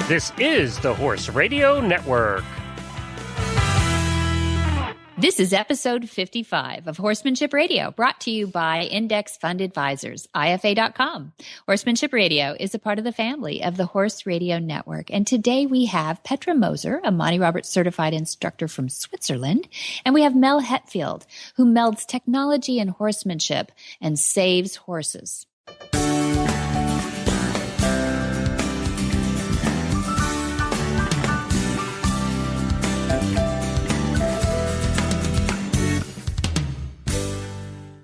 This is the Horse Radio Network. This is episode 55 of Horsemanship Radio, brought to you by Index Fund Advisors, IFA.com. Horsemanship Radio is a part of the family of the Horse Radio Network. And today we have Petra Moser, a Monty Roberts certified instructor from Switzerland. And we have Mel Hetfield, who melds technology and horsemanship and saves horses.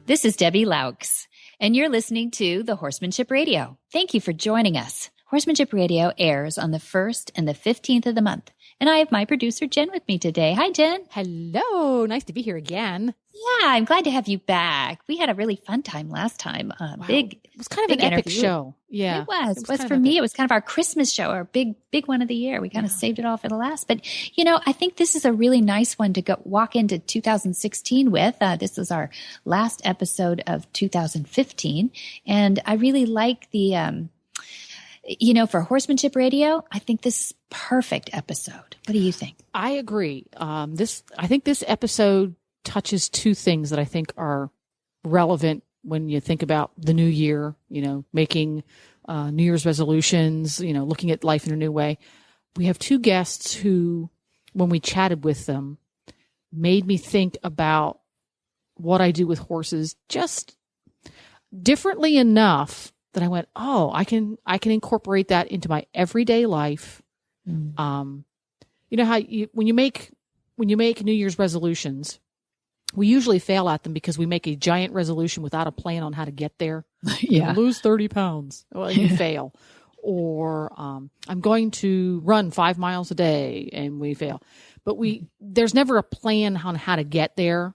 This is Debbie Laux, and you're listening to the Horsemanship Radio. Thank you for joining us. Horsemanship Radio airs on the 1st and the 15th of the month, and I have my producer, Jen, with me today. Hi, Jen. Hello. Nice to be here again. Yeah, I'm glad to have you back. We had a really fun time last time. Wow. It was kind of an epic show. Yeah. It was for me. It was kind of our Christmas show, our big one of the year. We kind of saved it all for the last. But, I think this is a really nice one to walk into 2016 with. This is our last episode of 2015. And I really like the, for Horsemanship Radio, I think this is perfect episode. What do you think? I agree. I think this episode touches two things that I think are relevant when you think about the new year, making New Year's resolutions, looking at life in a new way. We have two guests who, when we chatted with them, made me think about what I do with horses just differently enough that I went, oh, I can incorporate that into my everyday life. Mm. You know how when you make New Year's resolutions, we usually fail at them because we make a giant resolution without a plan on how to get there. Yeah. Lose 30 pounds. Well, you fail. Or I'm going to run 5 miles a day, and we fail. But there's never a plan on how to get there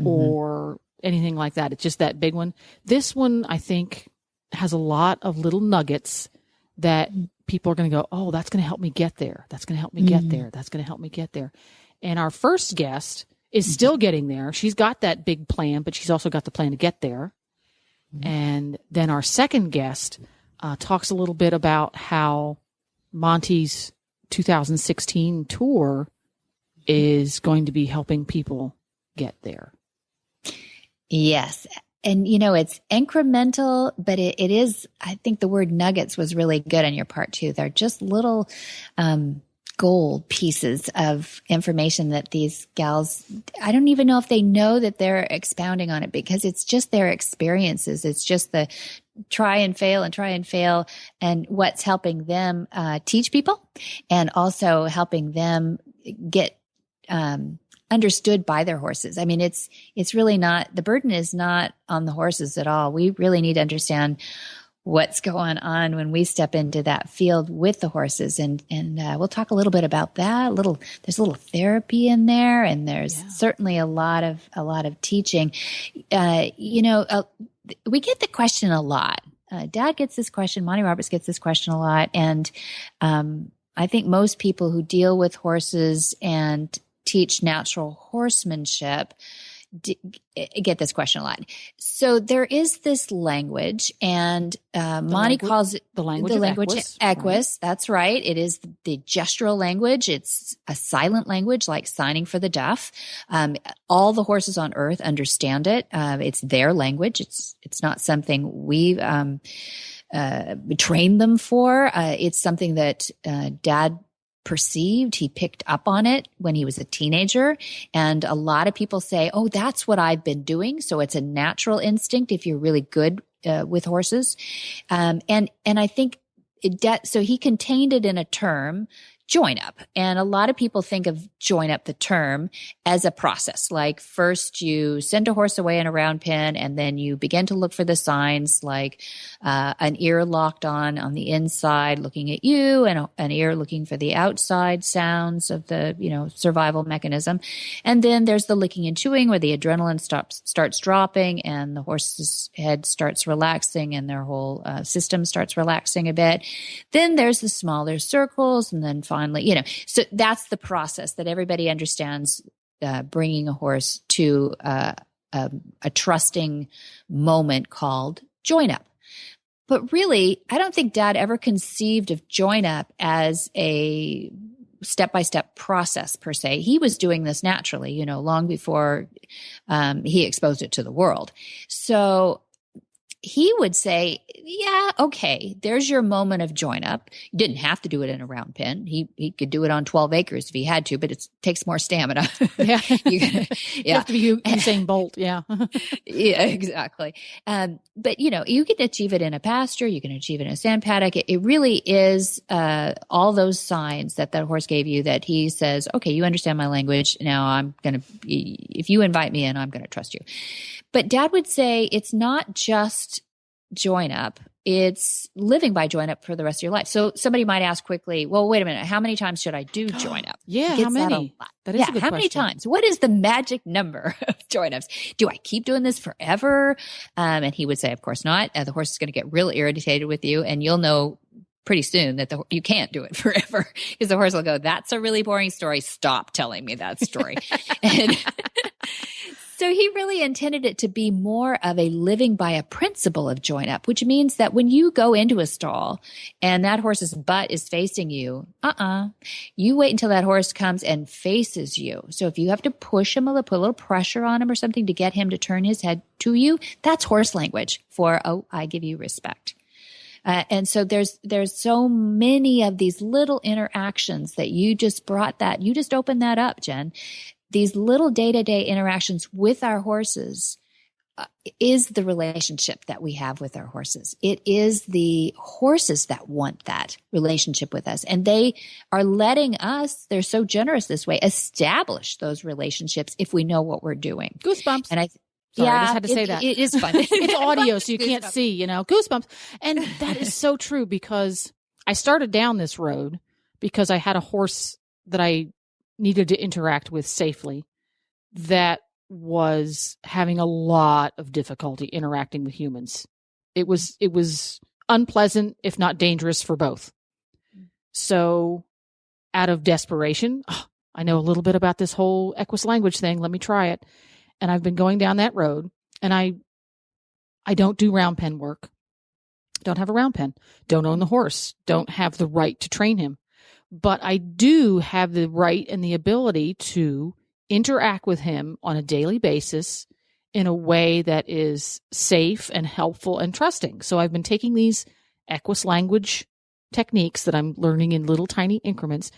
or anything like that. It's just that big one. This one, I think, has a lot of little nuggets that people are going to go, oh, that's going to help me get there. That's going to help me get there. That's going to help me get there. And our first guest is still getting there. She's got that big plan, but she's also got the plan to get there. And then our second guest talks a little bit about how Monty's 2016 tour is going to be helping people get there. Yes. And, it's incremental, but it is, I think the word nuggets was really good on your part too. They're just little, gold pieces of information that these gals, I don't even know if they know that they're expounding on it because it's just their experiences. It's just the try and fail and what's helping them teach people and also helping them get understood by their horses. I mean, it's really not, the burden is not on the horses at all. We really need to understand what's going on when we step into that field with the horses. And we'll talk a little bit about that. There's a little therapy in there, and there's certainly a lot of teaching. We get the question a lot. Dad gets this question. Monty Roberts gets this question a lot. And I think most people who deal with horses and teach natural horsemanship get this question a lot. So there is this language, and Monty calls it the language equus. That's right. It is the gestural language. It's a silent language, like signing for the deaf. All the horses on earth understand it. It's their language. It's not something we train them for. It's something that Dad perceived. He picked up on it when he was a teenager. And a lot of people say, oh, that's what I've been doing. So it's a natural instinct if you're really good with horses. And I think so he contained it in a term, join up. And a lot of people think of join up, the term, as a process. Like first you send a horse away in a round pen, and then you begin to look for the signs, like an ear locked on the inside looking at you, and an ear looking for the outside sounds of the, survival mechanism. And then there's the licking and chewing, where the adrenaline starts dropping, and the horse's head starts relaxing, and their whole system starts relaxing a bit. Then there's the smaller circles, and then finally, so that's the process that everybody understands, bringing a horse to a trusting moment called join up. But really, I don't think Dad ever conceived of join up as a step-by-step process per se. He was doing this naturally, long before he exposed it to the world. So he would say, yeah, okay, there's your moment of join up. You didn't have to do it in a round pen. He could do it on 12 acres if he had to, but it takes more stamina. Yeah. You have to be Usain Bolt. Yeah. Yeah, exactly. But you can achieve it in a pasture. You can achieve it in a sand paddock. It really is all those signs that horse gave you that he says, okay, you understand my language. Now if you invite me in, I'm going to trust you. But Dad would say it's not just join up. It's living by join up for the rest of your life. So somebody might ask quickly, well, wait a minute. How many times should I do join up? Yeah. How many? That is a good how question. many times? What is the magic number of join ups? Do I keep doing this forever? And he would say, of course not. The horse is going to get real irritated with you, and you'll know pretty soon that you can't do it forever, because the horse will go, that's a really boring story. Stop telling me that story. And so he really intended it to be more of a living by a principle of join up, which means that when you go into a stall and that horse's butt is facing you, you wait until that horse comes and faces you. So if you have to push him put a little pressure on him or something to get him to turn his head to you, that's horse language for, I give you respect. And so there's so many of these little interactions that you just opened that up, Jen. These little day-to-day interactions with our horses is the relationship that we have with our horses. It is the horses that want that relationship with us. And they are letting us, they're so generous this way, establish those relationships if we know what we're doing. Goosebumps. And Sorry, I just had to say that. It is fun. It's audio, so you can't see, goosebumps. And that is so true, because I started down this road because I had a horse that I needed to interact with safely that was having a lot of difficulty interacting with humans. It was unpleasant, if not dangerous, for both. So out of desperation, I know a little bit about this whole equus language thing. Let me try it. And I've been going down that road, and I don't do round pen work. Don't have a round pen. Don't own the horse. Don't have the right to train him. But I do have the right and the ability to interact with him on a daily basis in a way that is safe and helpful and trusting. So I've been taking these equus language techniques that I'm learning in little tiny increments,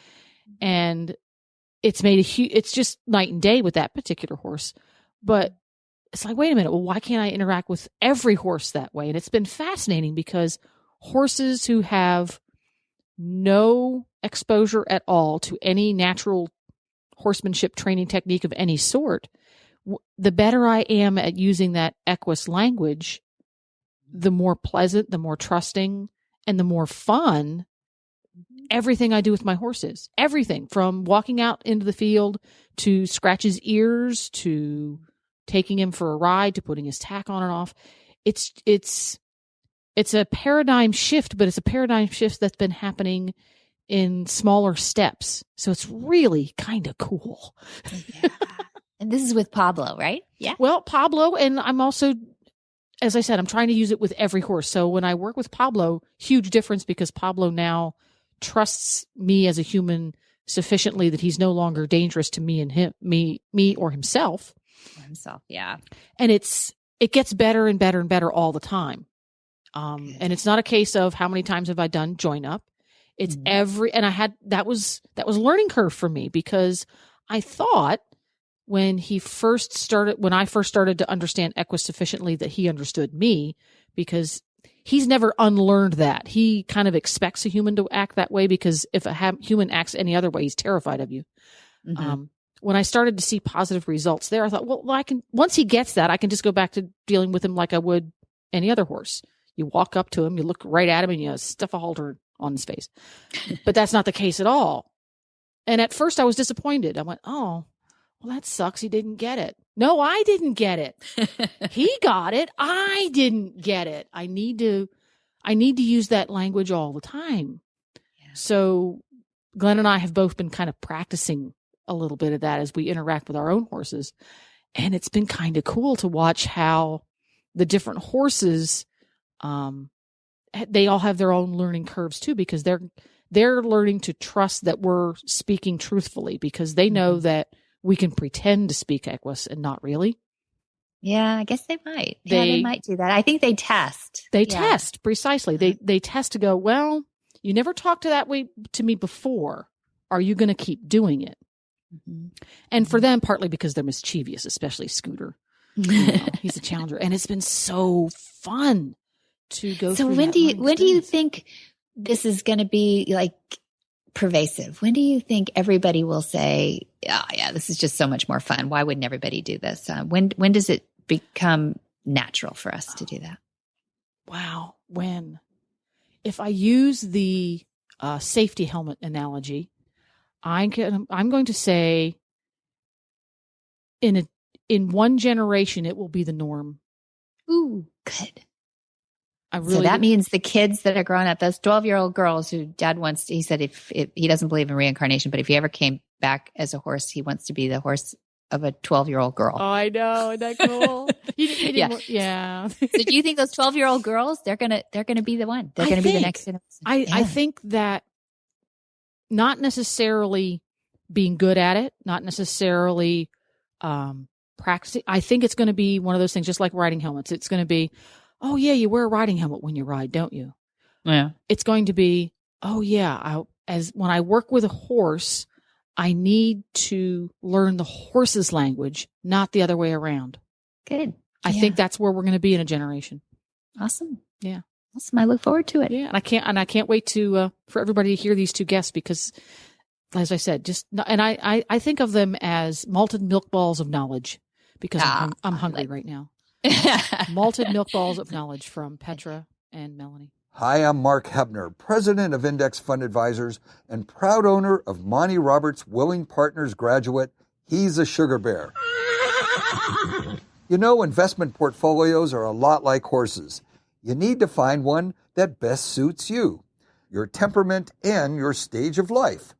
and it's made it's just night and day with that particular horse. But it's like, wait a minute, well, why can't I interact with every horse that way? And it's been fascinating, because horses who have no exposure at all to any natural horsemanship training technique of any sort, the better I am at using that equus language, the more pleasant, the more trusting, and the more fun everything I do with my horses. Everything from walking out into the field to scratch his ears to taking him for a ride to putting his tack on and off. It's a paradigm shift, but it's a paradigm shift that's been happening in smaller steps. So it's really kind of cool. Yeah. And this is with Pablo, right? Yeah. Well, Pablo, and I'm also, as I said, I'm trying to use it with every horse. So when I work with Pablo, huge difference, because Pablo now trusts me as a human sufficiently that he's no longer dangerous to me and me or himself. Yeah. And it gets better and better and better all the time. And it's not a case of how many times have I done join up. It's that was a learning curve for me, because I thought when I first started to understand equus sufficiently that he understood me, because he's never unlearned that. He kind of expects a human to act that way, because if a human acts any other way, he's terrified of you. Mm-hmm. When I started to see positive results there, I thought, well, once he gets that, I can just go back to dealing with him like I would any other horse. You walk up to him, you look right at him, and you stuff a halter on his face. But that's not the case at all. And at first I was disappointed. I went, oh, well, that sucks. He didn't get it. No, I didn't get it. He got it. I didn't get it. I need to use that language all the time. Yeah. So Glenn and I have both been kind of practicing a little bit of that as we interact with our own horses. And it's been kind of cool to watch how the different horses they all have their own learning curves too, because they're learning to trust that we're speaking truthfully, because they know that we can pretend to speak Equus and not really. Yeah, I guess they might. They might do that. I think they test. They test, precisely. They test to go, well, you never talked to that way to me before. Are you going to keep doing it? Mm-hmm. And for them, partly because they're mischievous, especially Scooter. He's a challenger. And it's been so fun to go through. So when do you think this is going to be like pervasive? When do you think everybody will say, oh yeah, this is just so much more fun? Why wouldn't everybody do this? When does it become natural for us to do that? Wow. When? If I use the safety helmet analogy, I'm going to say in one generation, it will be the norm. Ooh, good. So that means the kids that are growing up, those 12-year-old girls who dad wants, he said if he doesn't believe in reincarnation, but if he ever came back as a horse, he wants to be the horse of a 12-year-old girl. Oh, I know. Isn't that cool? Yeah. So do you think those 12-year-old girls, they're going to be the one? They're going to be the next generation? I think that not necessarily being good at it, not necessarily practicing. I think it's going to be one of those things, just like riding helmets. It's going to be, oh yeah, you wear a riding helmet when you ride, don't you? Yeah. It's going to be, oh yeah, when I work with a horse, I need to learn the horse's language, not the other way around. Good. I think that's where we're going to be in a generation. Awesome. Yeah. Awesome. I look forward to it. Yeah. And I can't wait to, for everybody to hear these two guests, because as I said, I think of them as malted milk balls of knowledge, because I'm hungry right now. Malted milk balls of knowledge from Petra and Melanie. Hi, I'm Mark Hebner, president of Index Fund Advisors and proud owner of Monty Roberts' Willing Partners graduate, He's a Sugar Bear. You know, investment portfolios are a lot like horses. You need to find one that best suits you, your temperament, and your stage of life.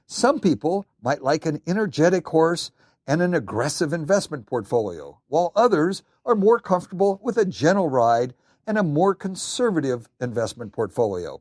Some people might like an energetic horse and an aggressive investment portfolio, while others are more comfortable with a gentle ride and a more conservative investment portfolio.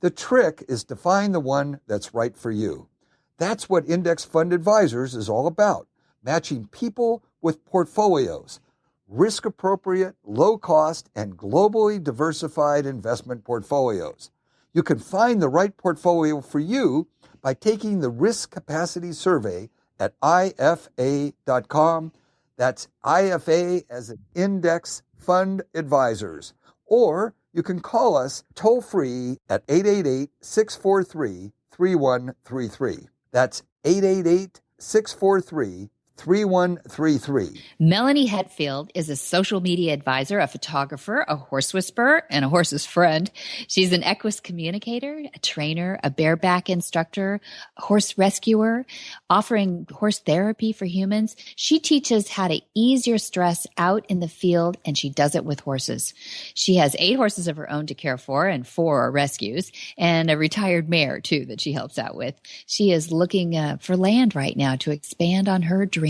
The trick is to find the one that's right for you. That's what Index Fund Advisors is all about, matching people with portfolios, risk-appropriate, low-cost, and globally diversified investment portfolios. You can find the right portfolio for you by taking the Risk Capacity Survey at IFA.com. That's IFA as an Index Fund Advisors. Or you can call us toll-free at 888-643-3133. That's 888-643-3133. Melanie Hetfield is a social media advisor, a photographer, a horse whisperer, and a horse's friend. She's an equus communicator, a trainer, a bareback instructor, a horse rescuer, offering horse therapy for humans. She teaches how to ease your stress out in the field, and she does it with horses. She has 8 horses of her own to care for, and 4 are rescues, and a retired mare, too, that she helps out with. She is looking for land right now to expand on her dream.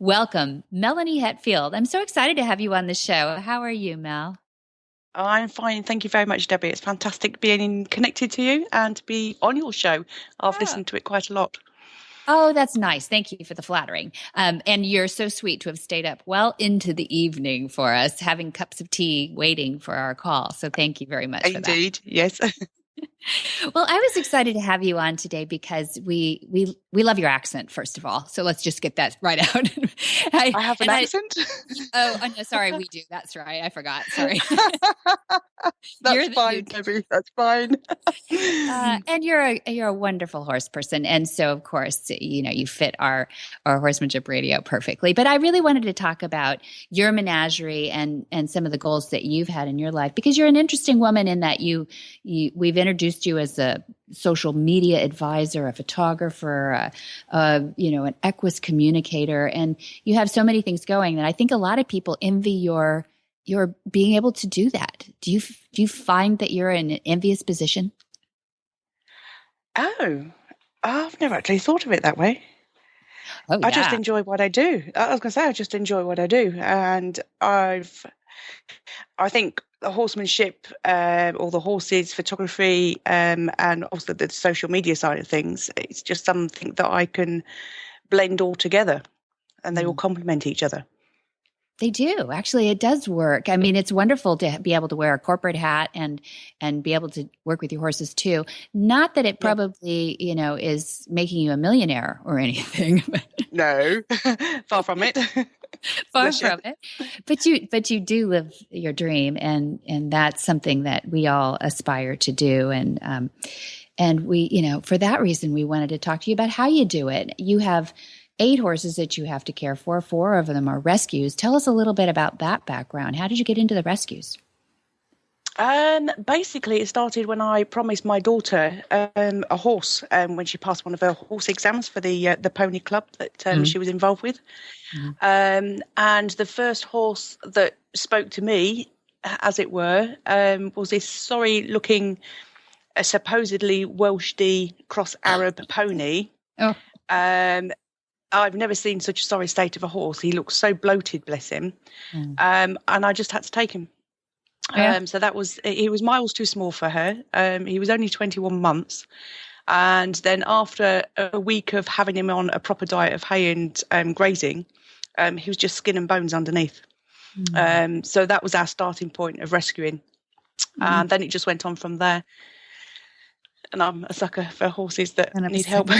Welcome, Melanie Hetfield. I'm so excited to have you on the show. How are you, Mel? Oh, I'm fine. Thank you very much, Debbie. It's fantastic being connected to you and to be on your show. I've listened to it quite a lot. Oh, that's nice. Thank you for the flattering. And you're so sweet to have stayed up well into the evening for us, having cups of tea, waiting for our call. So thank you very much for that. Indeed, yes. Well, I was excited to have you on today because we love your accent, first of all. So let's just get that right out. I have an accent? Oh, no, sorry, we do. That's right. I forgot. Sorry. That's fine, Debbie. That's fine. And you're a wonderful horse person. And so, of course, you fit our Horsemanship Radio perfectly. But I really wanted to talk about your menagerie and some of the goals that you've had in your life, because you're an interesting woman in that we've introduced you as a social media advisor, a photographer, an equus communicator, and you have so many things going that I think a lot of people envy your being able to do that. Do you find that you're in an envious position? Oh, I've never actually thought of it that way. Oh, I just enjoy what I do. I was going to say, I just enjoy what I do. And I've I think the horsemanship, or the horses photography, and also the social media side of things, it's just something that I can blend all together, and they all complement each other. They do. Actually, it does work. I mean, it's wonderful to be able to wear a corporate hat and be able to work with your horses too. Not that it probably, is making you a millionaire or anything. No, far from it. Far from it. But you do live your dream, and that's something that we all aspire to do. And we, for that reason, we wanted to talk to you about how you do it. You have 8 horses that you have to care for. 4 of them are rescues. Tell us a little bit about that background. How did you get into the rescues? Basically, it started when I promised my daughter a horse when she passed one of her horse exams for the pony club that she was involved with. And the first horse that spoke to me, as it were, was this sorry-looking, supposedly Welsh-D cross-Arab pony. Oh. I've never seen such a sorry state of a horse. He looked so bloated, bless him. And I just had to take him. Yeah. So he was miles too small for her. He was only 21 months. And then after a week of having him on a proper diet of hay and grazing, he was just skin and bones underneath. So that was our starting point of rescuing. And then it just went on from there. And I'm a sucker for horses that need help.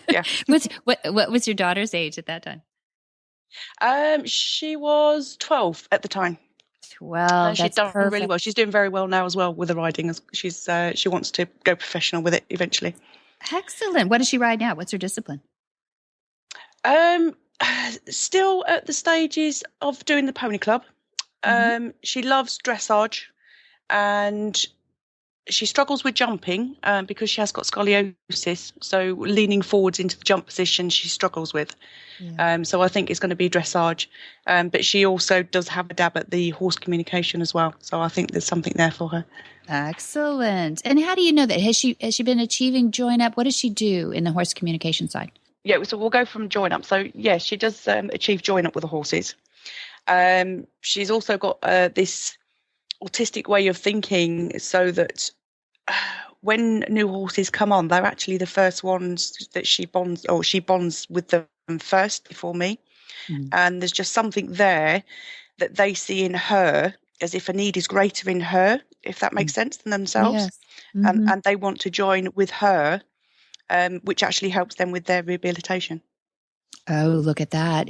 Yeah. What was your daughter's age at that time? She was 12 at the time. 12. She's done perfect. really well. She's doing very well now as well with the riding. She wants to go professional with it eventually. Excellent. What does she ride now? What's her discipline? Still at the stages of doing the pony club. She loves dressage, and she struggles with jumping because she has got scoliosis. So leaning forwards into the jump position, she struggles with. Yeah. So I think it's going to be dressage. But she also does have a dab at the horse communication as well. So I think there's something there for her. Excellent. And how do you know that? Has she been achieving join up? What does she do in the horse communication side? Yeah, so we'll go from join up. So yeah, she does achieve join up with the horses. She's also got this autistic way of thinking, so that when new horses come on, they're actually the first ones that she bonds with them first before me. And there's just something there that they see in her, as if a need is greater in her, if that makes sense, than themselves. Yes. And they want to join with her, which actually helps them with their rehabilitation. Oh, look at that.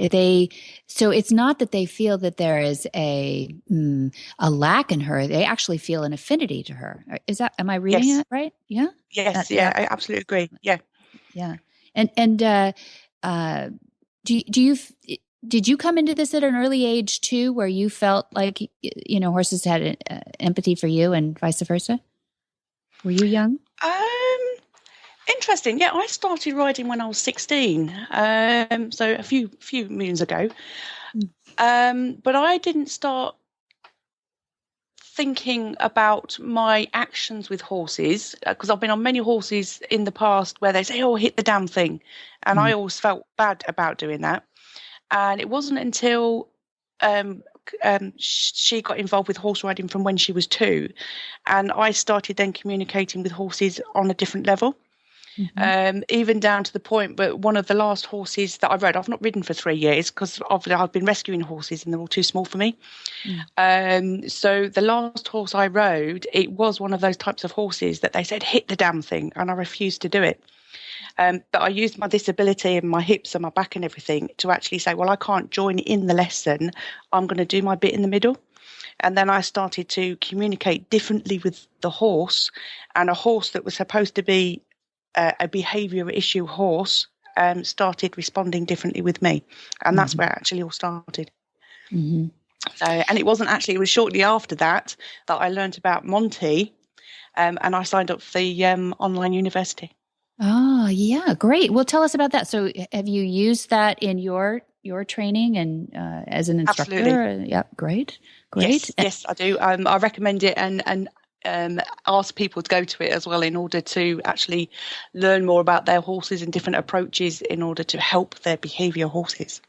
So it's not that they feel that there is a lack in her. They actually feel an affinity to her. Am I reading it right? Yeah. Yes. Yeah. I absolutely agree. Yeah. Yeah. And did you come into this at an early age too, where you felt like, horses had empathy for you and vice versa? Were you young? Interesting. Yeah, I started riding when I was 16, so a few moons ago. But I didn't start thinking about my actions with horses, because I've been on many horses in the past where they say, "Oh, hit the damn thing," and I always felt bad about doing that. And it wasn't until she got involved with horse riding from when she was 2, and I started then communicating with horses on a different level. Even down to the point, but one of the last horses that I rode, I've not ridden for 3 years because I've been rescuing horses and they're all too small for me. So the last horse I rode, it was one of those types of horses that they said, hit the damn thing, and I refused to do it. But I used my disability and my hips and my back and everything to actually say, well, I can't join in the lesson. I'm going to do my bit in the middle. And then I started to communicate differently with the horse, and a horse that was supposed to be a behaviour issue horse started responding differently with me. And that's where it actually all started. So, and it was shortly after that I learned about Monty, and I signed up for the online university. Oh, yeah. Great. Well, tell us about that. So have you used that in your training and as an instructor? Absolutely. Yeah. Great. Yes, I do. I recommend it and ask people to go to it as well, in order to actually learn more about their horses and different approaches in order to help their behaviour horses.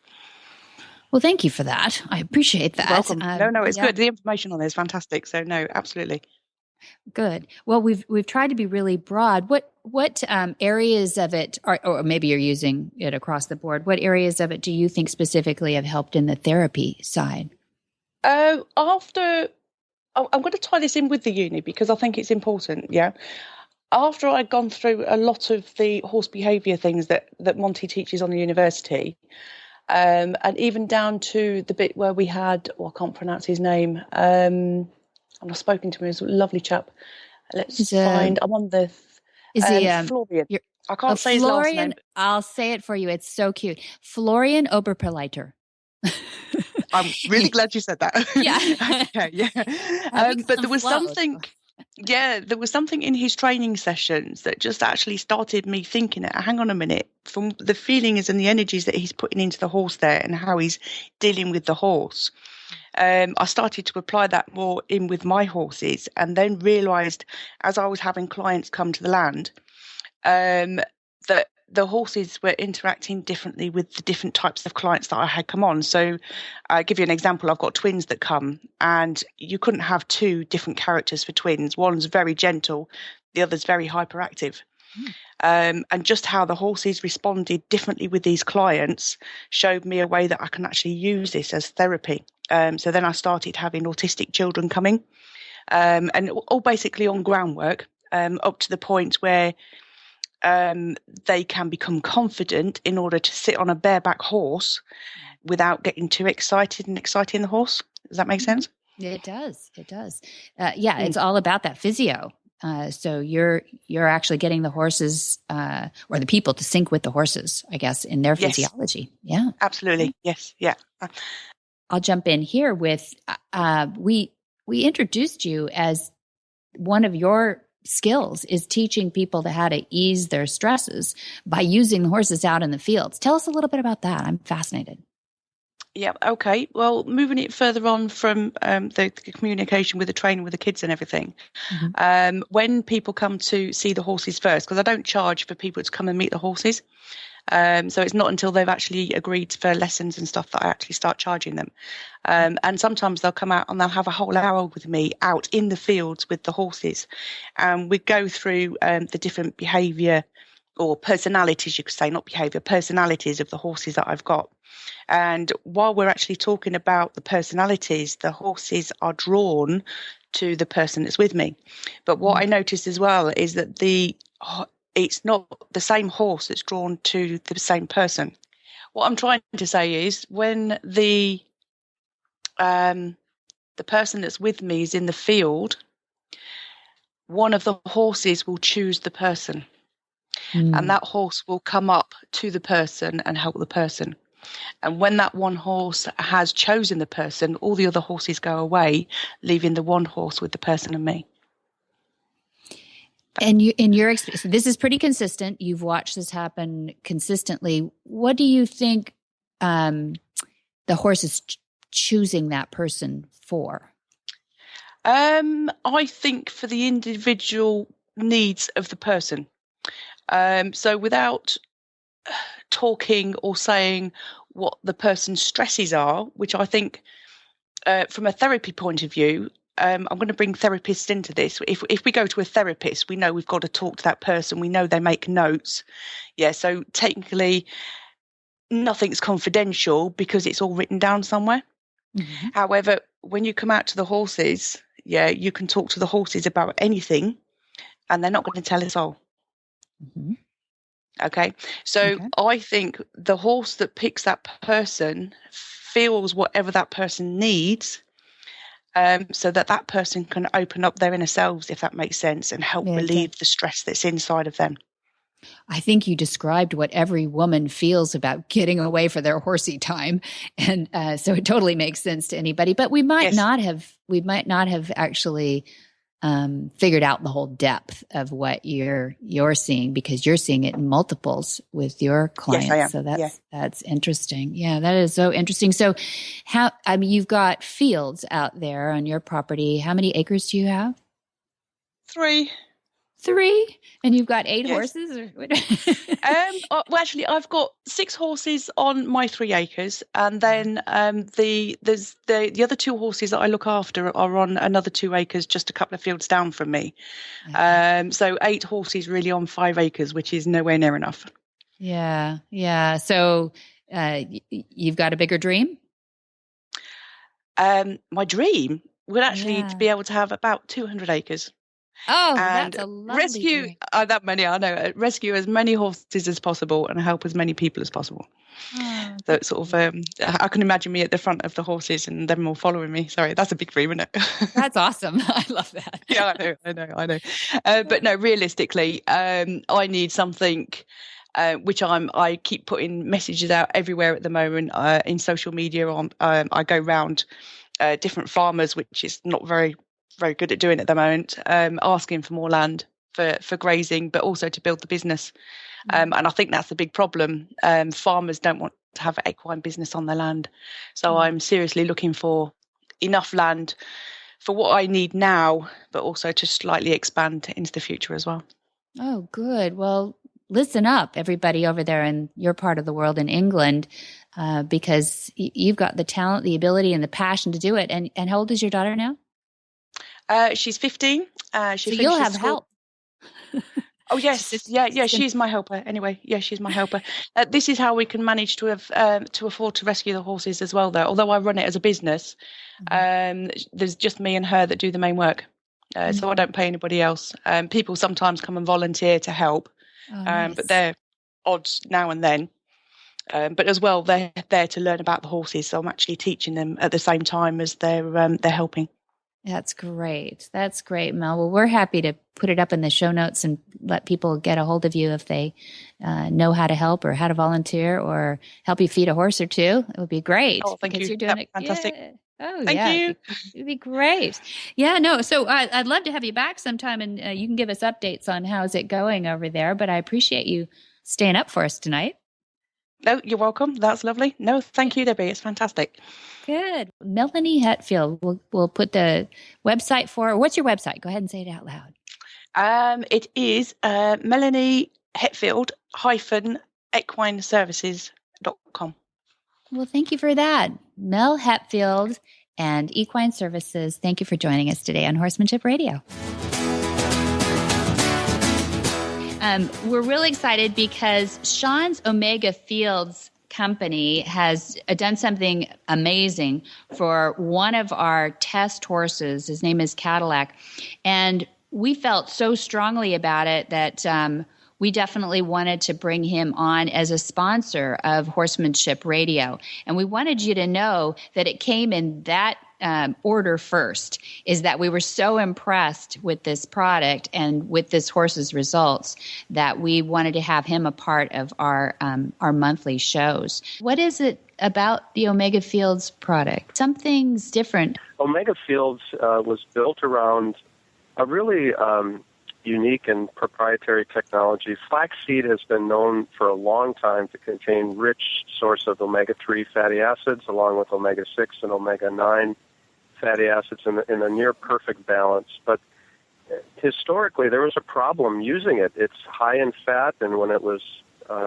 Well, thank you for that. I appreciate that. You're welcome. No, it's yeah. good. The information on there is fantastic. So no, absolutely. Good. Well, we've tried to be really broad. What areas of it are, or maybe you're using it across the board? What areas of it do you think specifically have helped in the therapy side? I'm going to tie this in with the uni because I think it's important. Yeah. After I'd gone through a lot of the horse behaviour things that Monty teaches on the university, and even down to the bit where we had, I can't pronounce his name. And I've spoken to him. He's a lovely chap. I'm on the Florian. I can't say his last name. I'll say it for you. It's so cute. Florian Oberperleiter. I'm really glad you said that. Yeah. Okay, yeah. But there was something. Yeah, there was something in his training sessions that just actually started me thinking, hang on a minute, from the feelings and the energies that he's putting into the horse there and how he's dealing with the horse. I started to apply that more in with my horses and then realised as I was having clients come to the land that the horses were interacting differently with the different types of clients that I had come on. So I'll give you an example. I've got twins that come and you couldn't have two different characters for twins. One's very gentle, the other's very hyperactive. And just how the horses responded differently with these clients showed me a way that I can actually use this as therapy. So then I started having autistic children coming and all basically on groundwork up to the point where they can become confident in order to sit on a bareback horse without getting too excited and exciting the horse. Does that make sense? It does. It does. It's all about that physio. So you're actually getting the horses or the people to sync with the horses, I guess, in their physiology. Yeah, absolutely. Yes. Yeah. I'll jump in here with we introduced you as one of your skills is teaching people how to ease their stresses by using the horses out in the fields. Tell us a little bit about that. I'm fascinated. Yeah. Okay. Well, moving it further on from the communication with the training with the kids and everything. Mm-hmm. When people come to see the horses first, because I don't charge for people to come and meet the horses. So it's not until they've actually agreed for lessons and stuff that I actually start charging them. And sometimes they'll come out and they'll have a whole hour with me out in the fields with the horses. And we go through the different behaviour or personalities, you could say, not behaviour, personalities of the horses that I've got. And while we're actually talking about the personalities, the horses are drawn to the person that's with me. But what I noticed as well is that it's not the same horse that's drawn to the same person. What I'm trying to say is when the person that's with me is in the field, one of the horses will choose the person. And that horse will come up to the person and help the person. And when that one horse has chosen the person, all the other horses go away, leaving the one horse with the person and me. And you, in your experience, this is pretty consistent. You've watched this happen consistently. What do you think the horse is choosing that person for? I think for the individual needs of the person. So without talking or saying what the person's stresses are, which I think from a therapy point of view, I'm going to bring therapists into this. If we go to a therapist, we know we've got to talk to that person. We know they make notes. Yeah, so technically nothing's confidential because it's all written down somewhere. Mm-hmm. However, when you come out to the horses, you can talk to the horses about anything and they're not going to tell us all. Mm-hmm. Okay, so I think the horse that picks that person feels whatever that person needs, so that person can open up their inner selves, if that makes sense, and help relieve the stress that's inside of them. I think you described what every woman feels about getting away for their horsey time, and so it totally makes sense to anybody. But we might not have actually figured out the whole depth of what you're seeing because you're seeing it in multiples with your clients. Yes, I am. So that's interesting. Yeah, that is so interesting. So you've got fields out there on your property. How many acres do you have? 3. 3? And you've got 8 Yes. horses? Or what? Well, actually, I've got 6 horses on my 3 acres, and then there's the other 2 horses that I look after are on another 2 acres, just a couple of fields down from me. So 8 horses really on 5 acres, which is nowhere near enough. Yeah. So you've got a bigger dream? My dream would actually to be able to have about 200 acres. Oh, And that's a lovely dream. that many, I know, rescue as many horses as possible and help as many people as possible. Oh, So it's sort of, I can imagine me at the front of the horses and them all following me. Sorry, that's a big dream, isn't it? that's awesome. I love that. Yeah, I know. But no, realistically, I need something which I keep putting messages out everywhere at the moment in social media. I go round different farmers, which is not very good at doing at the moment, asking for more land for grazing, but also to build the business. And I think that's the big problem. Farmers don't want to have equine business on their land. So I'm seriously looking for enough land for what I need now, but also to slightly expand into the future as well. Oh, good. Well, listen up, everybody over there in your part of the world in England, because you've got the talent, the ability, and the passion to do it. And how old is your daughter now? She's 15. So you'll have help. Oh, yes. Yeah, she's my helper. Anyway, yeah, she's my helper. This is how we can manage to afford to rescue the horses as well, though. Although I run it as a business, there's just me and her that do the main work. So I don't pay anybody else. People sometimes come and volunteer to help, Nice. but they're odds now and then. But as well, they're there to learn about the horses. So I'm actually teaching them at the same time as they're helping. That's great. That's great, Mel. Well, we're happy to put it up in the show notes and let people get a hold of you if they know how to help or how to volunteer or help you feed a horse or 2. It would be great. Oh, thank you. You're doing it. Fantastic. Yeah. Oh, thank you. It'd be great. Yeah, no. So I'd love to have you back sometime, and you can give us updates on how's it going over there. But I appreciate you staying up for us tonight. No, you're welcome. That's lovely. No, thank you, Debbie. It's fantastic. Good. Melanie Hetfield, we'll put the website for. What's your website? Go ahead and say it out loud. It is Melanie Hetfield -equineservices.com. Well, thank you for that. Mel Hetfield and Equine Services. Thank you for joining us today on Horsemanship Radio. We're really excited because Sean's Omega Fields company has done something amazing for one of our test horses. His name is Cadillac. And we felt so strongly about it that we definitely wanted to bring him on as a sponsor of Horsemanship Radio. And we wanted you to know that it came in that order first, is that we were so impressed with this product and with this horse's results that we wanted to have him a part of our monthly shows. What is it about the Omega Fields product? Something's different. Omega Fields was built around a really unique and proprietary technology. Flaxseed has been known for a long time to contain rich source of omega-3 fatty acids along with omega-6 and omega-9 fatty acids in a near perfect balance. But historically, there was a problem using it. It's high in fat, and when it was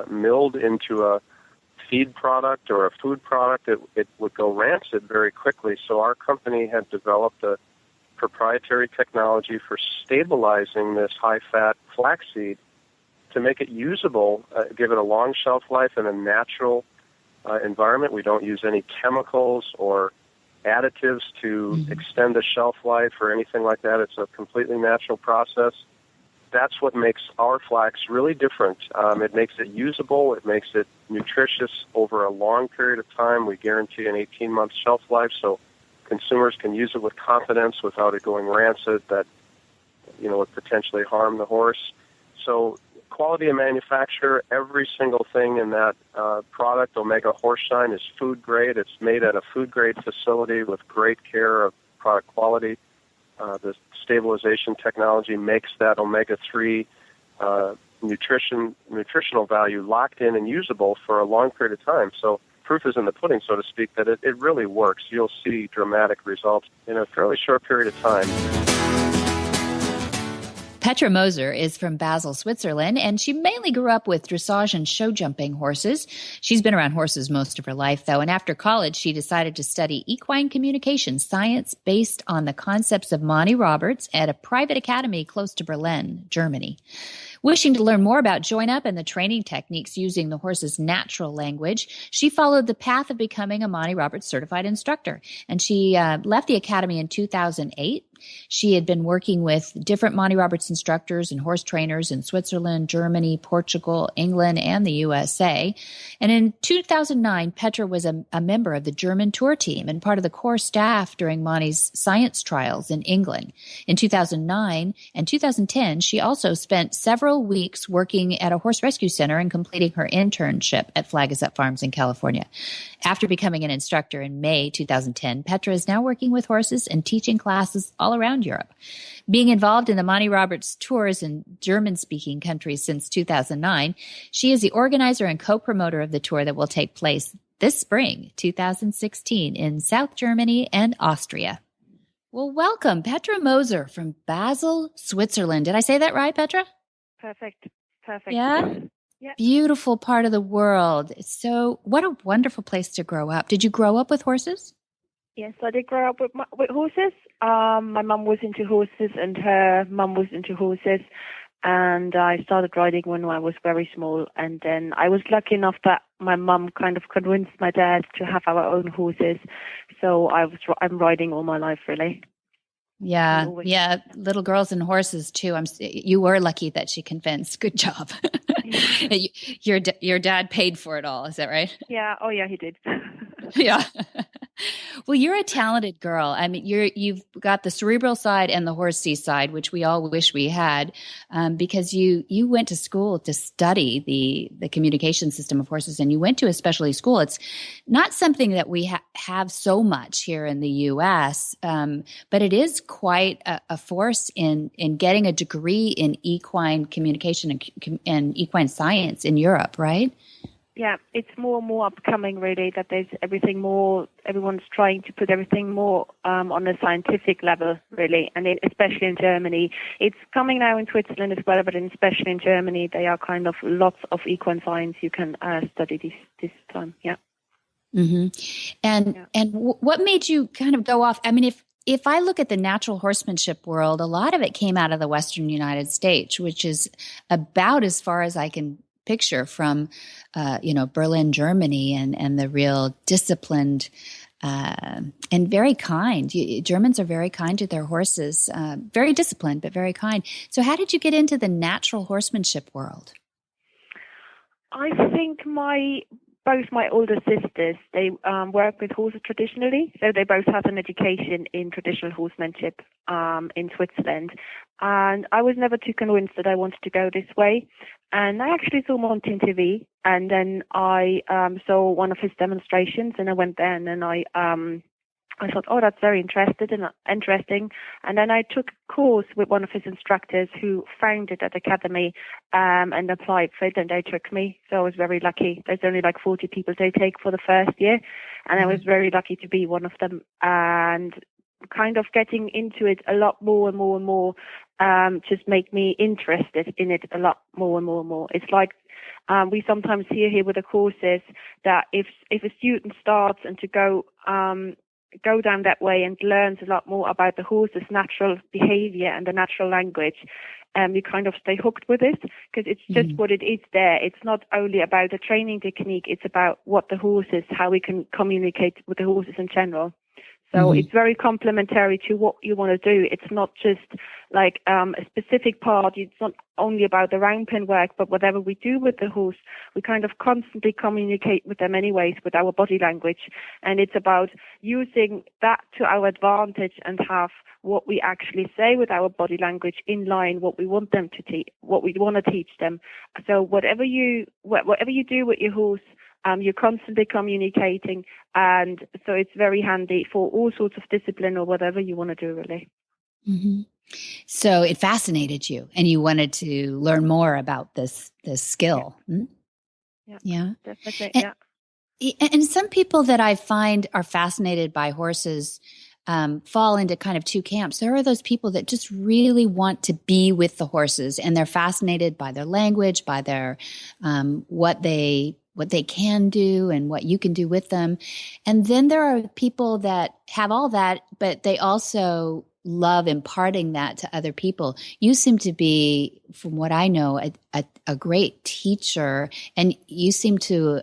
milled into a feed product or a food product, it would go rancid very quickly. So our company had developed a proprietary technology for stabilizing this high-fat flaxseed to make it usable, give it a long shelf life in a natural environment. We don't use any chemicals or additives to extend the shelf life or anything like that. It's a completely natural process. That's what makes our flax really different. It makes it usable. It makes it nutritious over a long period of time. We guarantee an 18-month shelf life, so consumers can use it with confidence without it going rancid that, would potentially harm the horse. So quality of manufacture, every single thing in that product, Omega Horse-Shine, is food grade. It's made at a food grade facility with great care of product quality. The stabilization technology makes that omega-3 nutritional value locked in and usable for a long period of time. So proof is in the pudding, so to speak, that it really works. You'll see dramatic results in a fairly short period of time. Petra Moser is from Basel, Switzerland, and she mainly grew up with dressage and show jumping horses. She's been around horses most of her life, though, and after college, she decided to study equine communication science based on the concepts of Monty Roberts at a private academy close to Berlin, Germany. Wishing to learn more about join up and the training techniques using the horse's natural language, she followed the path of becoming a Monty Roberts certified instructor. And she left the academy in 2008. She had been working with different Monty Roberts instructors and horse trainers in Switzerland, Germany, Portugal, England, and the USA. And in 2009, Petra was a member of the German tour team and part of the core staff during Monty's science trials in England. In 2009 and 2010, she also spent several weeks working at a horse rescue center and completing her internship at Flag Is Up Farms in California. After becoming an instructor in May 2010, Petra is now working with horses and teaching classes all around Europe. Being involved in the Monty Roberts tours in German-speaking countries since 2009, she is the organizer and co-promoter of the tour that will take place this spring, 2016, in South Germany and Austria. Well, welcome, Petra Moser from Basel, Switzerland. Did I say that right, Petra? Perfect. Yeah? Yeah. Beautiful part of the world. So what a wonderful place to grow up. Did you grow up with horses? Yes, I did grow up with horses. My mum was into horses and her mum was into horses. And I started riding when I was very small. And then I was lucky enough that my mum kind of convinced my dad to have our own horses. So I'm riding all my life, really. Yeah. Little girls and horses too. You were lucky that she convinced. Good job. Your dad paid for it all. Is that right? Yeah. Oh, yeah, he did. Yeah. Well, you're a talented girl. I mean, you've got the cerebral side and the horsey side, which we all wish we had, because you went to school to study the communication system of horses, and you went to a specialty school. It's not something that we have so much here in the U.S., but it is quite a force in getting a degree in equine communication and equine science in Europe, right? Yeah, it's more and more upcoming, really, that there's everything more, everyone's trying to put everything more on a scientific level, really, and especially in Germany. It's coming now in Switzerland as well, but especially in Germany, there are kind of lots of equine science you can study this time, yeah. Mm-hmm. And what made you kind of go off? I mean, if I look at the natural horsemanship world, a lot of it came out of the Western United States, which is about as far as I can picture from, Berlin, Germany, and the real disciplined and very kind. Germans are very kind to their horses, very disciplined, but very kind. So how did you get into the natural horsemanship world? I think both my older sisters, they work with horses traditionally, so they both had an education in traditional horsemanship in Switzerland. And I was never too convinced that I wanted to go this way. And I actually saw Monty on TV, and then I saw one of his demonstrations, and I went there, and then I thought, oh, that's very interesting. And then I took a course with one of his instructors who founded that academy and applied for it, and they took me. So I was very lucky. There's only like 40 people they take for the first year, and I was very lucky to be one of them. And kind of getting into it a lot more and more and more just make me interested in it a lot more and more and more. It's like we sometimes hear here with the courses that if a student starts and to go down that way and learns a lot more about the horse's natural behavior and the natural language, you kind of stay hooked with it, because it's just what it is there. It's not only about the training technique, it's about what the horse is, how we can communicate with the horses in general. So it's very complementary to what you want to do. It's not just like a specific part. It's not only about the round pen work, but whatever we do with the horse, we kind of constantly communicate with them anyways with our body language. And it's about using that to our advantage and have what we actually say with our body language in line what we want them to teach, what we want to teach them. So whatever you do with your horse, you're constantly communicating, and so it's very handy for all sorts of discipline or whatever you want to do, really. Mm-hmm. So it fascinated you, and you wanted to learn more about this skill. Yeah, yeah. Definitely. And some people that I find are fascinated by horses fall into kind of two camps. There are those people that just really want to be with the horses, and they're fascinated by their language, by their what they can do and what you can do with them. And then there are people that have all that, but they also love imparting that to other people. You seem to be, from what I know, a great teacher, and you seem to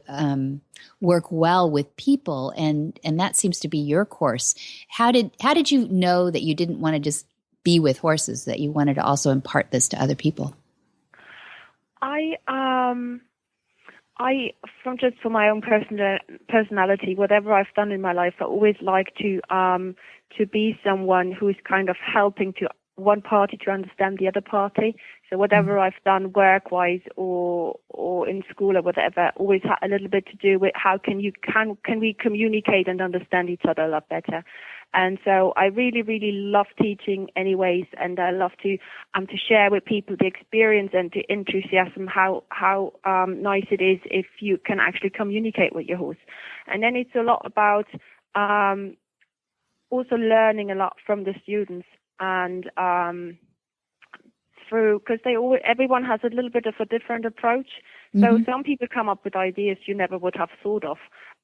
work well with people, and that seems to be your course. How did you know that you didn't want to just be with horses, that you wanted to also impart this to other people? For my own personality, whatever I've done in my life, I always like to be someone who is kind of helping to one party to understand the other party. So whatever I've done work-wise or in school or whatever, always had a little bit to do with how can we communicate and understand each other a lot better. And so I really, really love teaching anyways, and I love to share with people the experience and the enthusiasm, how nice it is if you can actually communicate with your horse. And then it's a lot about also learning a lot from the students, and because everyone has a little bit of a different approach. So some people come up with ideas you never would have thought of.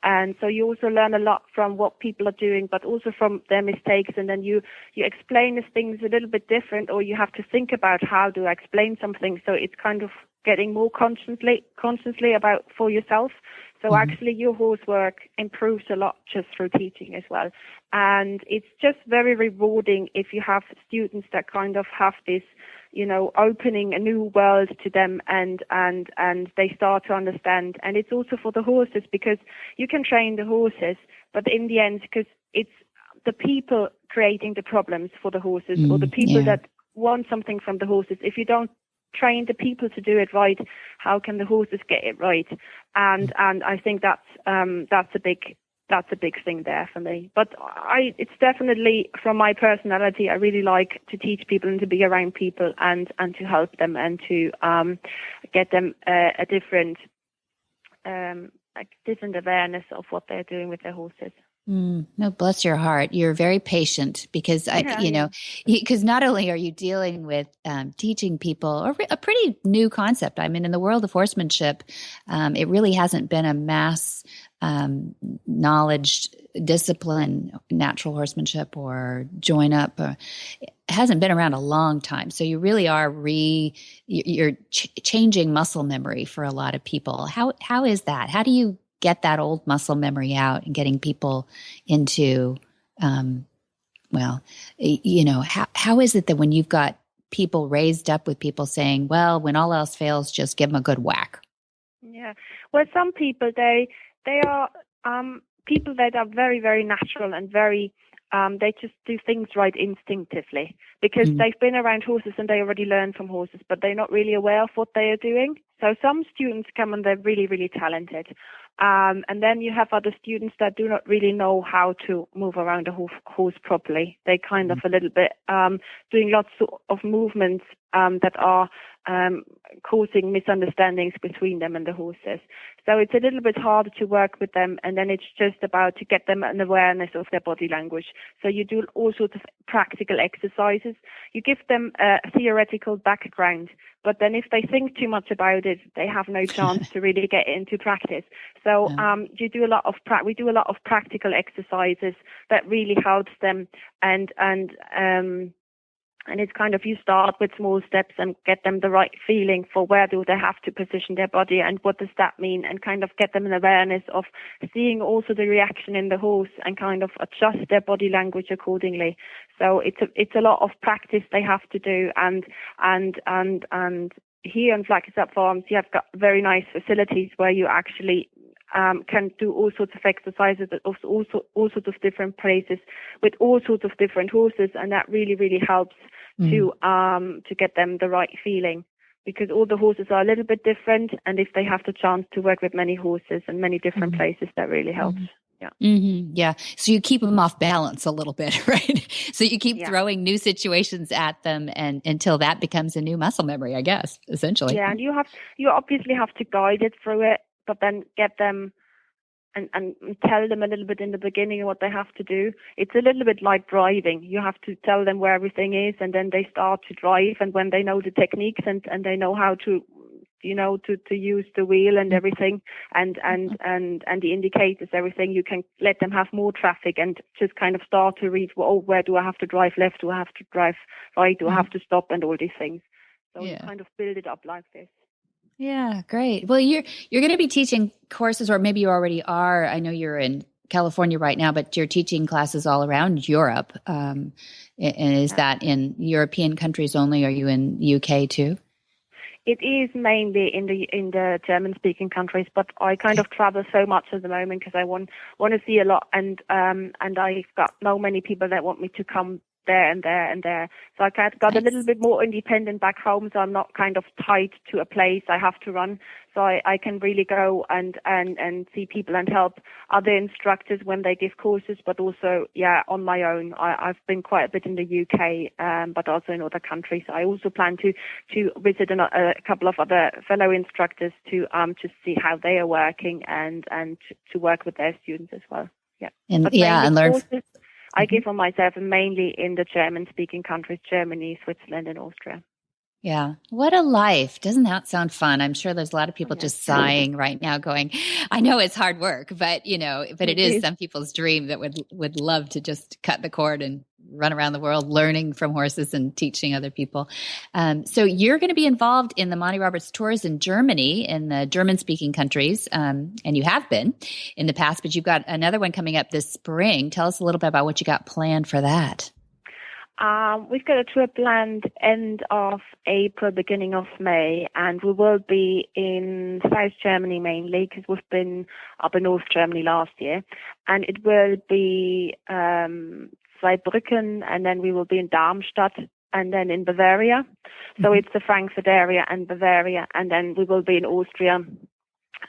And so you also learn a lot from what people are doing, but also from their mistakes. And then you explain these things a little bit different, or you have to think about how to explain something. So it's kind of getting more consciously about for yourself. So actually your horse work improves a lot just through teaching as well. And it's just very rewarding if you have students that kind of have this, opening a new world to them, and they start to understand. And it's also for the horses, because you can train the horses, but in the end, because it's the people creating the problems for the horses, or the people that want something from the horses. If you don't train the people to do it right, how can the horses get it right? And I think that's a big thing there for me. But it's definitely, from my personality, I really like to teach people and to be around people and to help them and to get them a different awareness of what they're doing with their horses. No, bless your heart. You're very patient, because because not only are you dealing with teaching people a pretty new concept. I mean, in the world of horsemanship, it really hasn't been a mass knowledge discipline, natural horsemanship or join up. It hasn't been around a long time. So you really are you're changing muscle memory for a lot of people. How is that? How do you get that old muscle memory out and getting people into, how is it that when you've got people raised up with people saying, well, when all else fails, just give them a good whack? Yeah. Well, some people, they are people that are very, very natural and very, they just do things right instinctively, because they've been around horses and they already learn from horses, but they're not really aware of what they are doing. So some students come and they're really, really talented. And then you have other students that do not really know how to move around a horse properly. They kind of a little bit doing lots of movements that are causing misunderstandings between them and the horses. So it's a little bit harder to work with them, and then it's just about to get them an awareness of their body language. So you do all sorts of practical exercises. You give them a theoretical background, but then if they think too much about it, they have no chance to really get into practice. So we do a lot of practical exercises that really helps them, and it's kind of, you start with small steps and get them the right feeling for where do they have to position their body and what does that mean, and kind of get them an awareness of seeing also the reaction in the horse and kind of adjust their body language accordingly. So it's a lot of practice they have to do, and here on Flagstaff Farms you have got very nice facilities where you actually can do all sorts of exercises at all sorts of different places with all sorts of different horses, and that really, really helps to get them the right feeling, because all the horses are a little bit different, and if they have the chance to work with many horses and many different places, that really helps. Yeah. Yeah. So you keep them off balance a little bit, right? So you keep throwing new situations at them, and until that becomes a new muscle memory, I guess, essentially. Yeah, and you obviously have to guide it through it, but then get them and tell them a little bit in the beginning what they have to do. It's a little bit like driving. You have to tell them where everything is, and then they start to drive. And when they know the techniques and they know how to, to use the wheel and everything, and the indicators, everything, you can let them have more traffic and just kind of start to read, well, where do I have to drive left? Do I have to drive right? Do I have to stop? And all these things. So you kind of build it up like this. Yeah, great. Well, you're going to be teaching courses, or maybe you already are. I know you're in California right now, but you're teaching classes all around Europe. And is that in European countries only? Are you in UK too? It is mainly in the German-speaking countries, but I kind of travel so much at the moment because I want to see a lot, and I've got so many people that want me to come there and there and there. So I got a little bit more independent back home, so I'm not kind of tied to a place I have to run. So I can really go and see people and help other instructors when they give courses, but also, on my own. I've been quite a bit in the UK, but also in other countries. I also plan to visit a couple of other fellow instructors to see how they are working and to work with their students as well. Yeah. And learn. Courses, I give on myself, and mainly in the German-speaking countries, Germany, Switzerland, and Austria. Yeah. What a life. Doesn't that sound fun? I'm sure there's a lot of people just sighing right now going, I know it's hard work, but it is some people's dream that would love to just cut the cord and run around the world learning from horses and teaching other people. So you're going to be involved in the Monty Roberts tours in Germany, in the German-speaking countries, and you have been in the past, but you've got another one coming up this spring. Tell us a little bit about what you got planned for that. We've got a tour planned end of April, beginning of May, and we will be in South Germany mainly because we've been up in North Germany last year. And it will be Zweibrücken, and then we will be in Darmstadt, and then in Bavaria. So it's the Frankfurt area and Bavaria, and then we will be in Austria,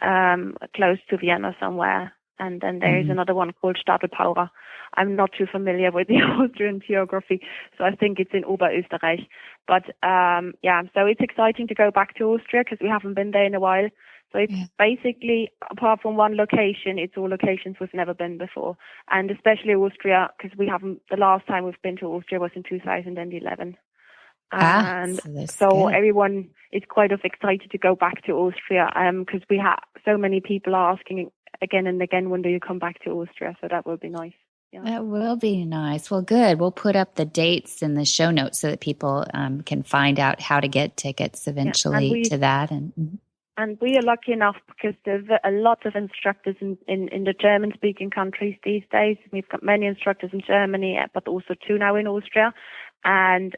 close to Vienna somewhere. And then there is another one called Stapelpaura. I'm not too familiar with the Austrian geography, so I think it's in Oberösterreich. But so it's exciting to go back to Austria because we haven't been there in a while. So it's basically, apart from one location, it's all locations we've never been before. And especially Austria, because the last time we've been to Austria was in 2011. And so everyone is quite excited to go back to Austria because we have so many people asking again and again, when do you come back to Austria? So that will be nice. Yeah. That will be nice. Well, good. We'll put up the dates in the show notes so that people can find out how to get tickets eventually to that. And we are lucky enough because there's a lot of instructors in the German-speaking countries these days. We've got many instructors in Germany, but also 2 now in Austria. And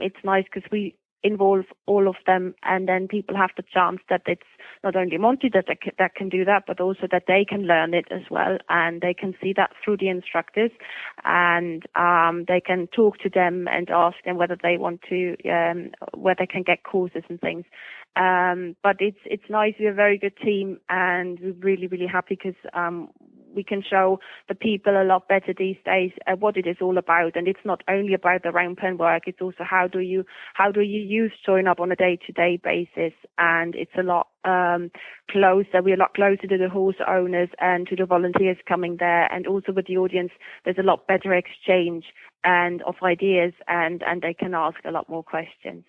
it's nice because we involve all of them, and then people have the chance that it's not only Monty that can do that, but also that they can learn it as well, and they can see that through the instructors, and they can talk to them and ask them whether they want to, where they can get courses and things. But it's nice. We're a very good team, and we're really, really happy because we can show the people a lot better these days what it is all about. And it's not only about the round pen work, it's also how do you use Join Up on a day-to-day basis. And it's a lot closer. We're a lot closer to the horse owners and to the volunteers coming there, and also with the audience. There's a lot better exchange and of ideas, and they can ask a lot more questions.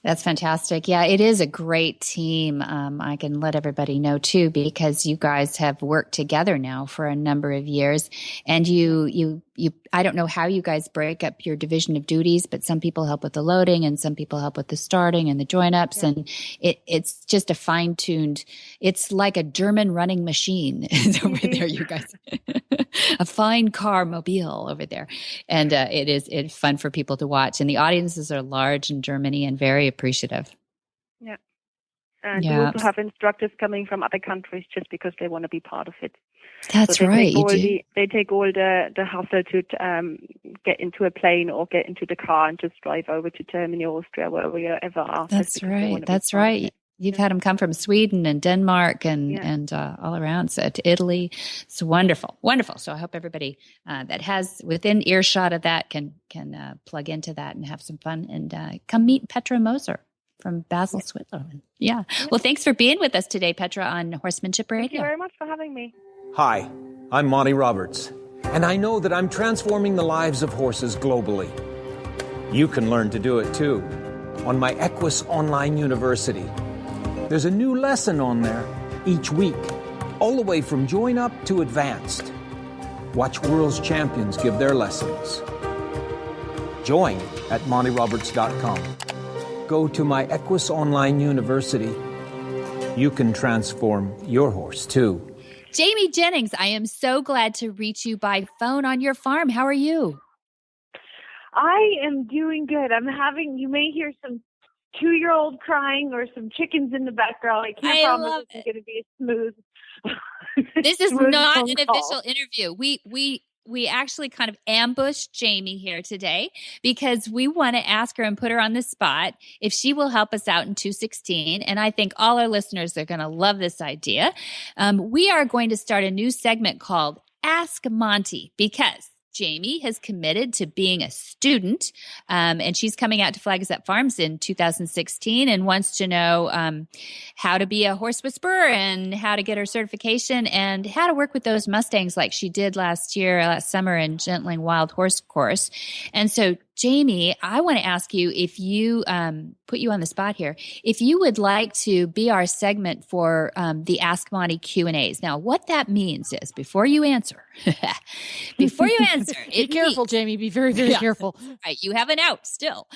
That's fantastic. Yeah, it is a great team. I can let everybody know too, because you guys have worked together now for a number of years, and you I don't know how you guys break up your division of duties, but some people help with the loading and some people help with the starting and the join ups. Yeah. And it's just a fine-tuned, it's like a German running machine over there, you guys, a fine car mobile over there. And it's fun for people to watch. And the audiences are large in Germany and very appreciative. Yeah. And we also have instructors coming from other countries just because they want to be part of it. That's right. They take all the hassle to get into a plane or get into the car and just drive over to Germany, Austria, wherever we ever are. That's right. That's right. You've had them come from Sweden and Denmark and all around, so to Italy. It's wonderful, wonderful. So I hope everybody that has within earshot of that can plug into that and have some fun and come meet Petra Moser from Basel, Switzerland. Yeah. Well, thanks for being with us today, Petra, on Horsemanship Radio. Thank you very much for having me. Hi, I'm Monty Roberts, and I know that I'm transforming the lives of horses globally. You can learn to do it too on my Equus Online University. There's a new lesson on there each week, all the way from join up to advanced. Watch world's champions give their lessons. Join at montyroberts.com. Go to my Equus Online University. You can transform your horse too. Jamie Jennings, I am so glad to reach you by phone on your farm. How are you? I am doing good. You may hear some 2-year-old crying or some chickens in the background. I can't promise it's going to be a smooth. This is smooth not phone an call. official interview. We actually kind of ambushed Jamie here today because we want to ask her and put her on the spot if she will help us out in 216. And I think all our listeners are going to love this idea. We are going to start a new segment called Ask Monty because Jamie has committed to being a student, and she's coming out to Flag Us Up Farms in 2016 and wants to know how to be a horse whisperer and how to get her certification and how to work with those Mustangs like she did last summer in Gentling Wild Horse Course. And so, Jamie, I want to ask you if you put you on the spot here, if you would like to be our segment for the Ask Monty Q&As. Now, what that means is before you answer, Be careful, Jamie. Be very, very careful. Right. You have an out still.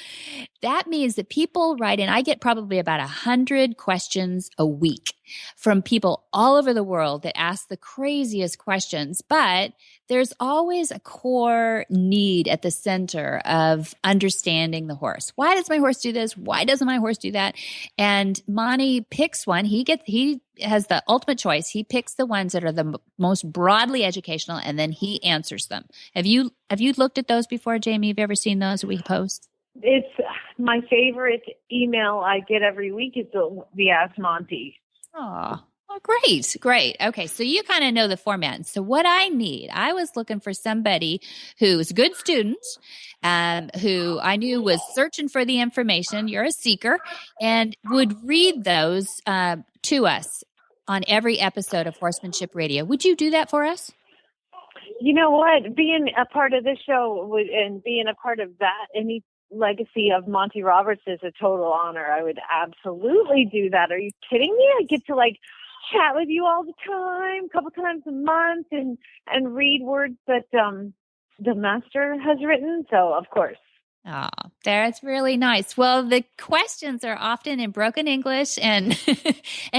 That means that people write in. I get probably about 100 questions a week from people all over the world that ask the craziest questions, but there's always a core need at the center of understanding the horse. Why does my horse do this? Why doesn't my horse do that? And Monty picks one. He has the ultimate choice. He picks the ones that are the most broadly educational, and then he answers them. Have you looked at those before, Jamie? Have you ever seen those that we post? It's my favorite email I get every week is the Ask Monty. Oh, well, great. Okay, so you kind of know the format. And so what I was looking for somebody who's a good student, who I knew was searching for the information. You're a seeker and would read those to us on every episode of Horsemanship Radio. Would you do that for us? You know what? Being a part of this show and being a part of that, any legacy of Monty Roberts is a total honor. I would absolutely do that. Are you kidding me? I get to chat with you all the time, a couple times a month, and read words that the master has written. So, of course. Oh, that's really nice. Well, the questions are often in broken English and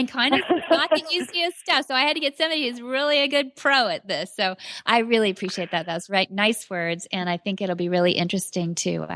kind of not the easiest stuff. So I had to get somebody who's really a good pro at this. So I really appreciate that. That's right. Nice words. And I think it'll be really interesting to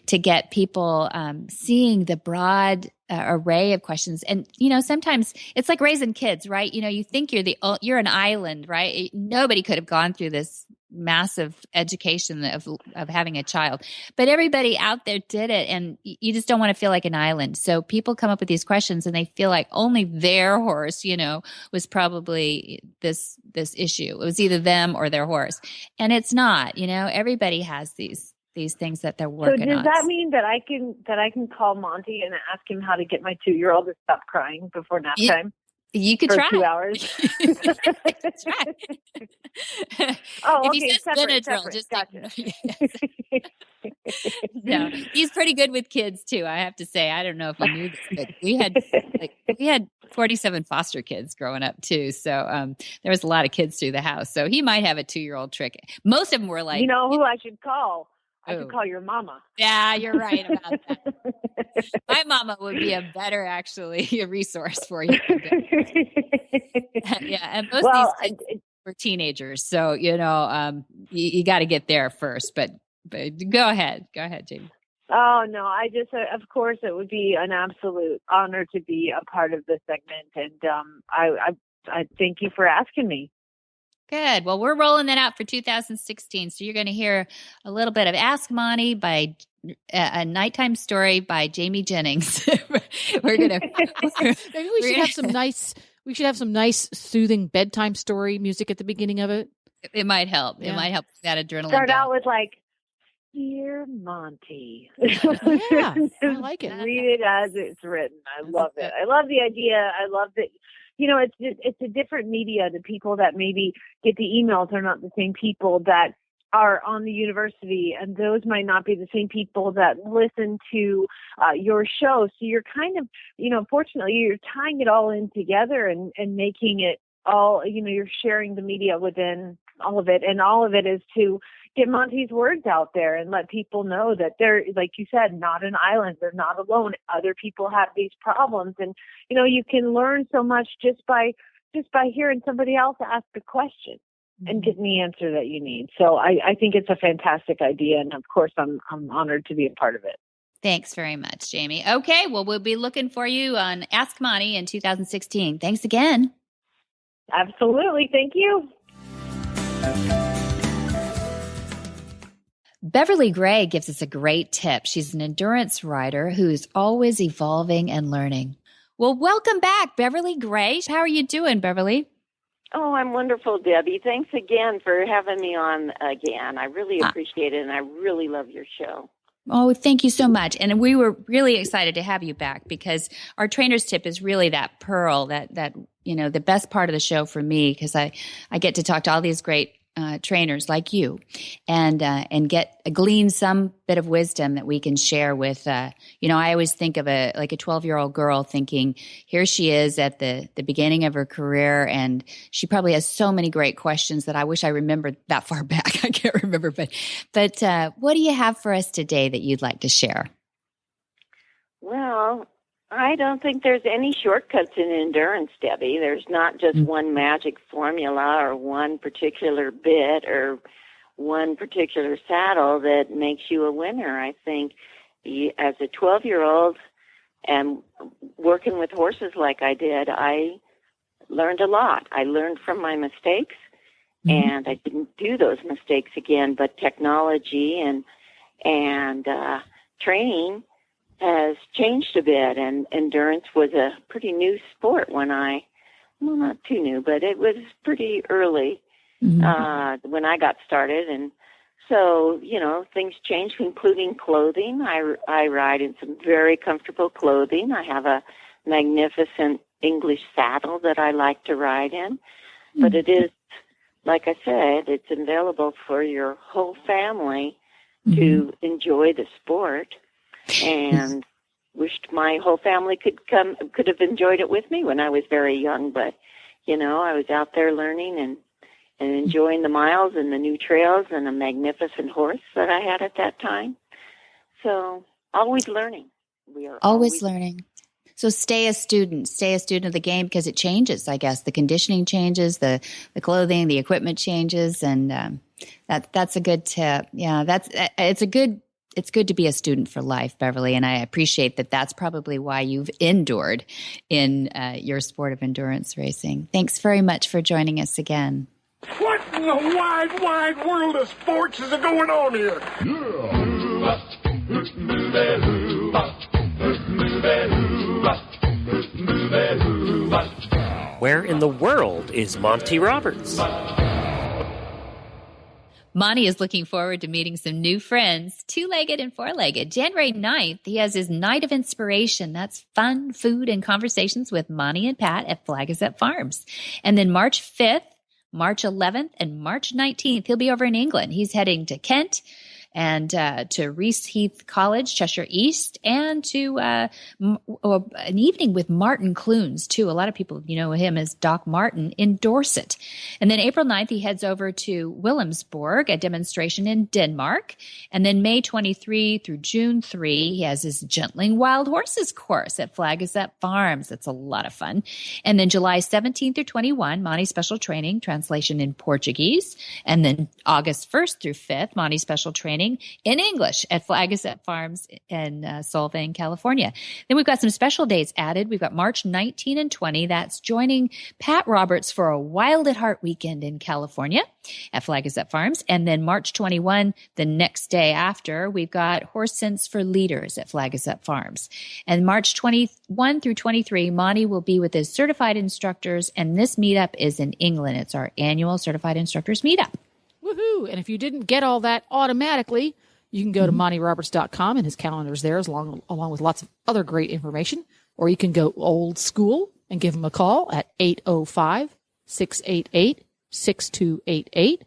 get people seeing the broad array of questions. And, sometimes it's like raising kids, right? You think you're an island, right? Nobody could have gone through this massive education of having a child, but everybody out there did it, and you just don't want to feel like an island. So people come up with these questions and they feel like only their horse, was probably this issue. It was either them or their horse, and it's not. Everybody has these things that they're working on. So does that mean that I can call Monty and ask him how to get my 2-year-old to stop crying before nap time? You could for try 2 hours. Oh, if okay. he says Benadryl, just gotcha. No, he's pretty good with kids too. I have to say, I don't know if you knew this, but we had 47 foster kids growing up too. So there was a lot of kids through the house. So he might have a 2-year-old trick. Most of them were like, you know who I should call? I could call your mama. Yeah, you're right about that. My mama would be a better, a resource for you. Yeah, and most of these kids were teenagers, so you got to get there first. But go ahead, Jamie. Oh no, I just of course it would be an absolute honor to be a part of this segment, and I thank you for asking me. Good. Well, we're rolling that out for 2016. So you're going to hear a little bit of Ask Monty by a nighttime story by Jamie Jennings. We're going to maybe we should have some nice soothing bedtime story music at the beginning of it. It might help. Yeah. It might help that adrenaline. Start out with Dear Monty. Yeah, I like it. Read it as it's written. I love it. I love the idea. I love that it's a different media. The people that maybe get the emails are not the same people that are on the university, and those might not be the same people that listen to your show. So you're kind of, fortunately, you're tying it all in together and making it all, you're sharing the media within all of it. And all of it is to get Monty's words out there and let people know that they're, like you said, not an island. They're not alone. Other people have these problems. And, you can learn so much just by hearing somebody else ask a question and getting the answer that you need. So I think it's a fantastic idea. And of course, I'm honored to be a part of it. Thanks very much, Jamie. Okay, well, we'll be looking for you on Ask Monty in 2016. Thanks again. Absolutely. Thank you. Beverly Gray gives us a great tip. She's an endurance rider who's always evolving and learning. Well, welcome back, Beverly Gray. How are you doing, Beverly? Oh, I'm wonderful, Debbie. Thanks again for having me on again. I really appreciate it, and I really love your show. Oh, thank you so much. And we were really excited to have you back because our trainer's tip is really that pearl, that the best part of the show for me, because I get to talk to all these great trainers like you and glean some bit of wisdom that we can share with, I always think of a 12-year-old girl thinking, here she is at the beginning of her career, and she probably has so many great questions that I wish I remembered that far back. I can't remember, but what do you have for us today that you'd like to share? Well, I don't think there's any shortcuts in endurance, Debbie. There's not just one magic formula or one particular bit or one particular saddle that makes you a winner. I think as a 12-year-old and working with horses like I did, I learned a lot. I learned from my mistakes, and I didn't do those mistakes again, but technology and training has changed a bit, and endurance was a pretty new sport when not too new, but it was pretty early when I got started. And so, things changed, including clothing. I ride in some very comfortable clothing. I have a magnificent English saddle that I like to ride in, but it is, like I said, it's available for your whole family to enjoy the sport. And wished my whole family could have enjoyed it with me when I was very young. But, I was out there learning and enjoying the miles and the new trails and a magnificent horse that I had at that time. So always learning. We are always learning. So stay a student of the game because it changes, I guess. The conditioning changes, the clothing, the equipment changes. And that's a good tip. Yeah, it's good to be a student for life, Beverly, and I appreciate that that's probably why you've endured in your sport of endurance racing. Thanks very much for joining us again. What in the wide, wide world of sports is going on here? Where in the world is Monty Roberts? Monty is looking forward to meeting some new friends, two-legged and four-legged. January 9th, he has his Night of Inspiration. That's fun, food, and conversations with Monty and Pat at Flagazette Farms. And then March 5th, March 11th, and March 19th, he'll be over in England. He's heading to Kent and to Reese Heath College, Cheshire East, and to an evening with Martin Clunes, too. A lot of people, him as Doc Martin in Dorset. And then April 9th, he heads over to Wilhelmsborg, a demonstration in Denmark. And then May 23 through June 3, he has his Gentling Wild Horses course at Flagazette Farms. That's a lot of fun. And then July 17th through 21, Monty Special Training, translation in Portuguese. And then August 1st through 5th, Monty Special Training in English at Flagazette Farms in Solvang, California. Then we've got some special dates added. We've got March 19 and 20. That's joining Pat Roberts for a Wild at Heart weekend in California at Flagazette Farms. And then March 21, the next day after, we've got Horse Sense for Leaders at Flagazette Farms. And March 21 through 23, Monty will be with his certified instructors, and this meetup is in England. It's our annual certified instructors meetup. Woohoo! And if you didn't get all that automatically, you can go to montyroberts.com, and his calendar's there along with lots of other great information. Or you can go old school and give them a call at 805-688-6288.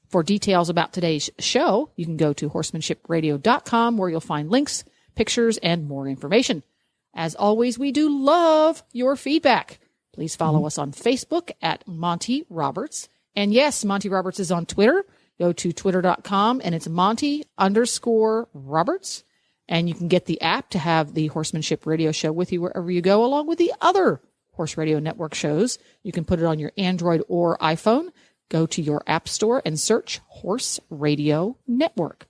For details about today's show, you can go to horsemanshipradio.com where you'll find links, pictures, and more information. As always, we do love your feedback. Please follow us on Facebook at Monty Roberts. And yes, Monty Roberts is on Twitter. Go to twitter.com and it's Monty_Roberts. And you can get the app to have the Horsemanship Radio Show with you wherever you go, along with the other Horse Radio Network shows. You can put it on your Android or iPhone. Go to your app store and search Horse Radio Network.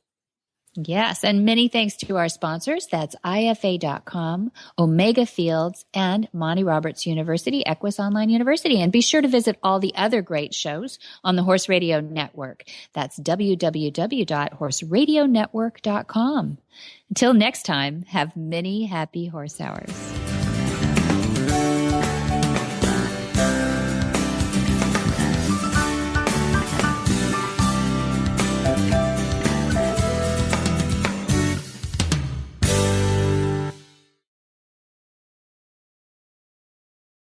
Yes, and many thanks to our sponsors. That's IFA.com, Omega Fields, and Monty Roberts University, Equus Online University. And be sure to visit all the other great shows on the Horse Radio Network. That's www.horseradionetwork.com. Until next time, have many happy horse hours.